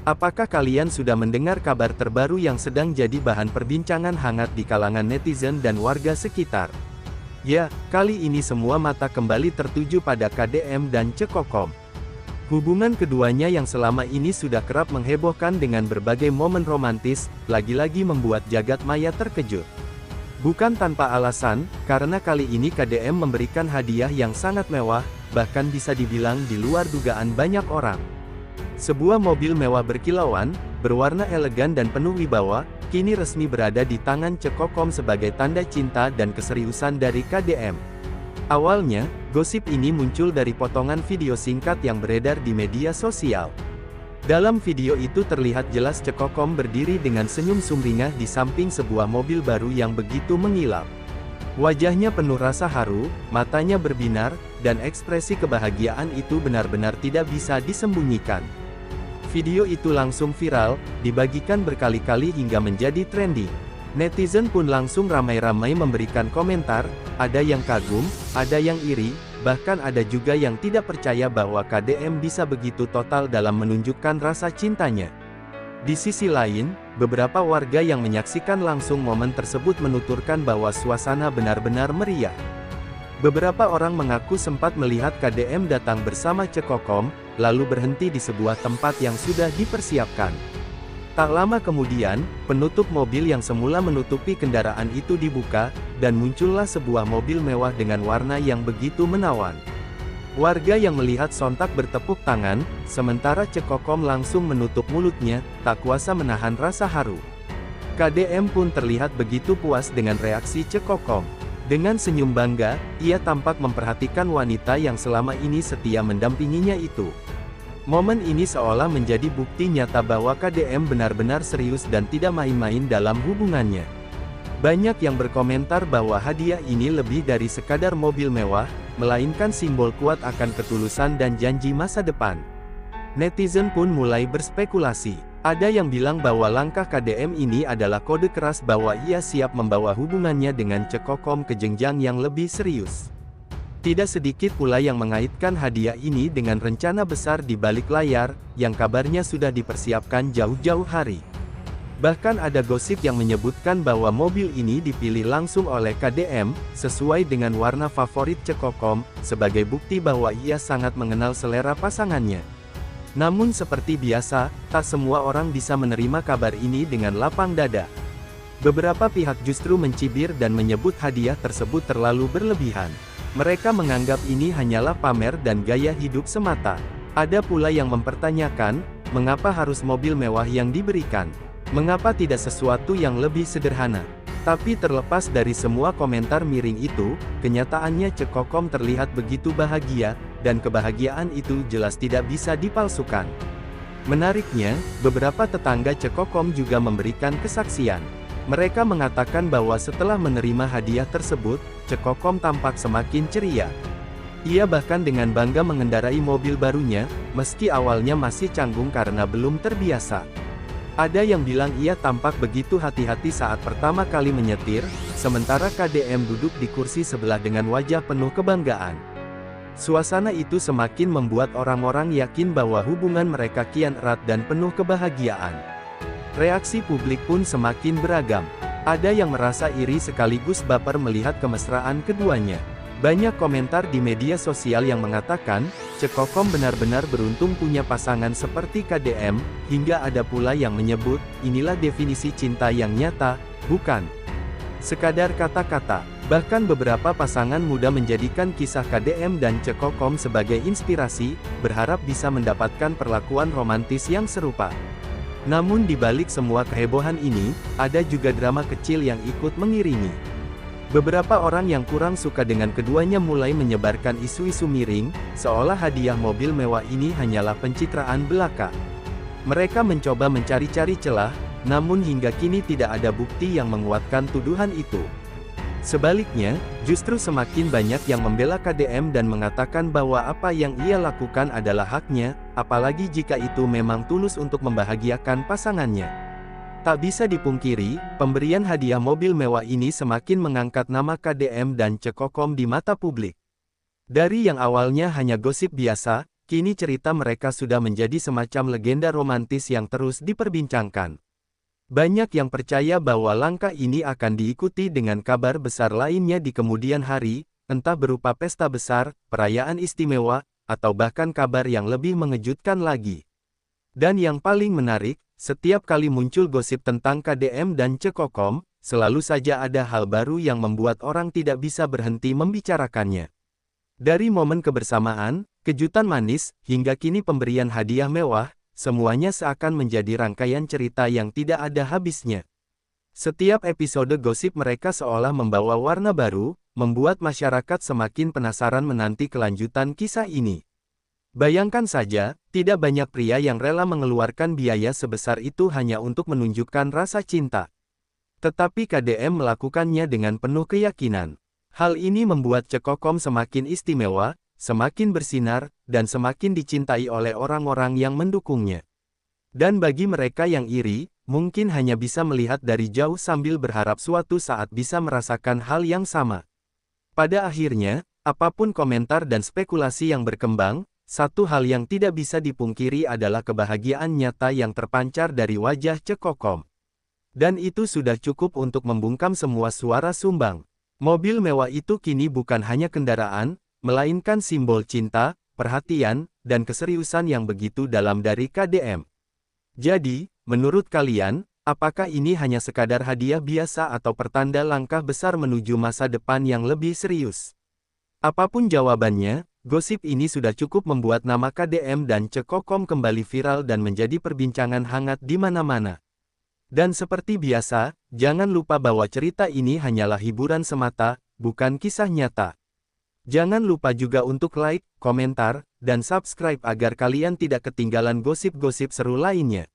Apakah kalian sudah mendengar kabar terbaru yang sedang jadi bahan perbincangan hangat di kalangan netizen dan warga sekitar? Ya, kali ini semua mata kembali tertuju pada KDM dan Cekokom. Hubungan keduanya yang selama ini sudah kerap menghebohkan dengan berbagai momen romantis, lagi-lagi membuat jagat maya terkejut. Bukan tanpa alasan, karena kali ini KDM memberikan hadiah yang sangat mewah, bahkan bisa dibilang di luar dugaan banyak orang. Sebuah mobil mewah berkilauan, berwarna elegan dan penuh wibawa, kini resmi berada di tangan Cekokom sebagai tanda cinta dan keseriusan dari KDM. Awalnya, gosip ini muncul dari potongan video singkat yang beredar di media sosial. Dalam video itu terlihat jelas Cekokom berdiri dengan senyum sumringah di samping sebuah mobil baru yang begitu mengilap. Wajahnya penuh rasa haru, matanya berbinar, dan ekspresi kebahagiaan itu benar-benar tidak bisa disembunyikan. Video itu langsung viral, dibagikan berkali-kali hingga menjadi trending. Netizen pun langsung ramai-ramai memberikan komentar, ada yang kagum, ada yang iri, bahkan ada juga yang tidak percaya bahwa KDM bisa begitu total dalam menunjukkan rasa cintanya. Di sisi lain, beberapa warga yang menyaksikan langsung momen tersebut menuturkan bahwa suasana benar-benar meriah. Beberapa orang mengaku sempat melihat KDM datang bersama Cekokom, lalu berhenti di sebuah tempat yang sudah dipersiapkan. Tak lama kemudian, penutup mobil yang semula menutupi kendaraan itu dibuka, dan muncullah sebuah mobil mewah dengan warna yang begitu menawan. Warga yang melihat sontak bertepuk tangan, sementara Cekokom langsung menutup mulutnya, tak kuasa menahan rasa haru. KDM pun terlihat begitu puas dengan reaksi Cekokom. Dengan senyum bangga, ia tampak memperhatikan wanita yang selama ini setia mendampinginya itu. Momen ini seolah menjadi bukti nyata bahwa KDM benar-benar serius dan tidak main-main dalam hubungannya. Banyak yang berkomentar bahwa hadiah ini lebih dari sekadar mobil mewah, melainkan simbol kuat akan ketulusan dan janji masa depan. Netizen pun mulai berspekulasi. Ada yang bilang bahwa langkah KDM ini adalah kode keras bahwa ia siap membawa hubungannya dengan Cekokom ke jenjang yang lebih serius. Tidak sedikit pula yang mengaitkan hadiah ini dengan rencana besar di balik layar, yang kabarnya sudah dipersiapkan jauh-jauh hari. Bahkan ada gosip yang menyebutkan bahwa mobil ini dipilih langsung oleh KDM, sesuai dengan warna favorit Cekokom, sebagai bukti bahwa ia sangat mengenal selera pasangannya. Namun seperti biasa, tak semua orang bisa menerima kabar ini dengan lapang dada. Beberapa pihak justru mencibir dan menyebut hadiah tersebut terlalu berlebihan. Mereka menganggap ini hanyalah pamer dan gaya hidup semata. Ada pula yang mempertanyakan, mengapa harus mobil mewah yang diberikan? Mengapa tidak sesuatu yang lebih sederhana? Tapi terlepas dari semua komentar miring itu, kenyataannya Cekokom terlihat begitu bahagia, dan kebahagiaan itu jelas tidak bisa dipalsukan. Menariknya, beberapa tetangga Cekokom juga memberikan kesaksian. Mereka mengatakan bahwa setelah menerima hadiah tersebut, Cekokom tampak semakin ceria. Ia bahkan dengan bangga mengendarai mobil barunya, meski awalnya masih canggung karena belum terbiasa. Ada yang bilang ia tampak begitu hati-hati saat pertama kali menyetir, sementara KDM duduk di kursi sebelah dengan wajah penuh kebanggaan. Suasana itu semakin membuat orang-orang yakin bahwa hubungan mereka kian erat dan penuh kebahagiaan. Reaksi publik pun semakin beragam. Ada yang merasa iri sekaligus baper melihat kemesraan keduanya. Banyak komentar di media sosial yang mengatakan, Cekokom benar-benar beruntung punya pasangan seperti KDM, hingga ada pula yang menyebut, inilah definisi cinta yang nyata, bukan sekadar kata-kata. Bahkan beberapa pasangan muda menjadikan kisah KDM dan Cekokom sebagai inspirasi, berharap bisa mendapatkan perlakuan romantis yang serupa. Namun di balik semua kehebohan ini, ada juga drama kecil yang ikut mengiringi. Beberapa orang yang kurang suka dengan keduanya mulai menyebarkan isu-isu miring, seolah hadiah mobil mewah ini hanyalah pencitraan belaka. Mereka mencoba mencari-cari celah, namun hingga kini tidak ada bukti yang menguatkan tuduhan itu. Sebaliknya, justru semakin banyak yang membela KDM dan mengatakan bahwa apa yang ia lakukan adalah haknya, apalagi jika itu memang tulus untuk membahagiakan pasangannya. Tak bisa dipungkiri, pemberian hadiah mobil mewah ini semakin mengangkat nama KDM dan Cekokom di mata publik. Dari yang awalnya hanya gosip biasa, kini cerita mereka sudah menjadi semacam legenda romantis yang terus diperbincangkan. Banyak yang percaya bahwa langkah ini akan diikuti dengan kabar besar lainnya di kemudian hari, entah berupa pesta besar, perayaan istimewa, atau bahkan kabar yang lebih mengejutkan lagi. Dan yang paling menarik, setiap kali muncul gosip tentang KDM dan Cekokom, selalu saja ada hal baru yang membuat orang tidak bisa berhenti membicarakannya. Dari momen kebersamaan, kejutan manis, hingga kini pemberian hadiah mewah, semuanya seakan menjadi rangkaian cerita yang tidak ada habisnya. Setiap episode gosip mereka seolah membawa warna baru, membuat masyarakat semakin penasaran menanti kelanjutan kisah ini. Bayangkan saja, tidak banyak pria yang rela mengeluarkan biaya sebesar itu hanya untuk menunjukkan rasa cinta. Tetapi KDM melakukannya dengan penuh keyakinan. Hal ini membuat Cekokom semakin istimewa, semakin bersinar, dan semakin dicintai oleh orang-orang yang mendukungnya. Dan bagi mereka yang iri, mungkin hanya bisa melihat dari jauh sambil berharap suatu saat bisa merasakan hal yang sama. Pada akhirnya, apapun komentar dan spekulasi yang berkembang, satu hal yang tidak bisa dipungkiri adalah kebahagiaan nyata yang terpancar dari wajah Cekokom. Dan itu sudah cukup untuk membungkam semua suara sumbang. Mobil mewah itu kini bukan hanya kendaraan, melainkan simbol cinta, perhatian, dan keseriusan yang begitu dalam dari KDM. Jadi, menurut kalian, apakah ini hanya sekadar hadiah biasa atau pertanda langkah besar menuju masa depan yang lebih serius? Apapun jawabannya, gosip ini sudah cukup membuat nama KDM dan Cekokom kembali viral dan menjadi perbincangan hangat di mana-mana. Dan seperti biasa, jangan lupa bahwa cerita ini hanyalah hiburan semata, bukan kisah nyata. Jangan lupa juga untuk like, komentar, dan subscribe agar kalian tidak ketinggalan gosip-gosip seru lainnya.